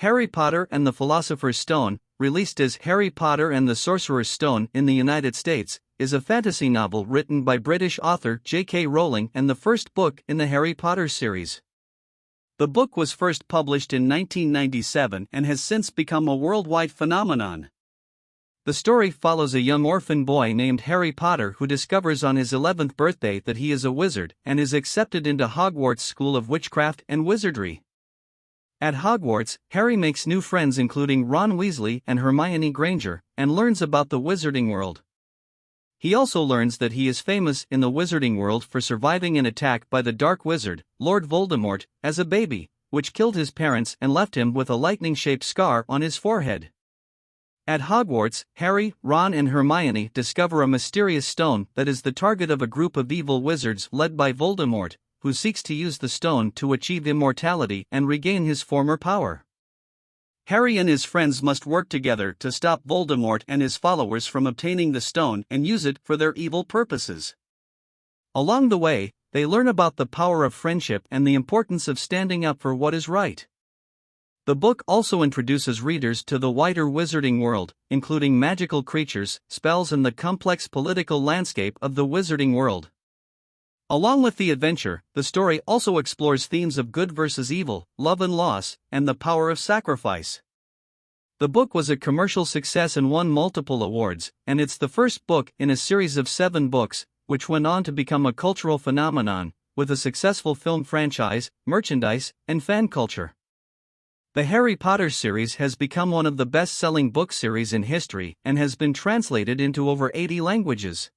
Harry Potter and the Philosopher's Stone, released as Harry Potter and the Sorcerer's Stone in the United States, is a fantasy novel written by British author J.K. Rowling and the first book in the Harry Potter series. The book was first published in 1997 and has since become a worldwide phenomenon. The story follows a young orphan boy named Harry Potter who discovers on his 11th birthday that he is a wizard and is accepted into Hogwarts School of Witchcraft and Wizardry. At Hogwarts, Harry makes new friends including Ron Weasley and Hermione Granger, and learns about the wizarding world. He also learns that he is famous in the wizarding world for surviving an attack by the Dark Wizard, Lord Voldemort, as a baby, which killed his parents and left him with a lightning-shaped scar on his forehead. At Hogwarts, Harry, Ron and Hermione discover a mysterious stone that is the target of a group of evil wizards led by Voldemort, who seeks to use the stone to achieve immortality and regain his former power. Harry and his friends must work together to stop Voldemort and his followers from obtaining the stone and use it for their evil purposes. Along the way, they learn about the power of friendship and the importance of standing up for what is right. The book also introduces readers to the wider wizarding world, including magical creatures, spells and the complex political landscape of the wizarding world. Along with the adventure, the story also explores themes of good versus evil, love and loss, and the power of sacrifice. The book was a commercial success and won multiple awards, and it's the first book in a series of 7 books, which went on to become a cultural phenomenon, with a successful film franchise, merchandise, and fan culture. The Harry Potter series has become one of the best-selling book series in history and has been translated into over 80 languages.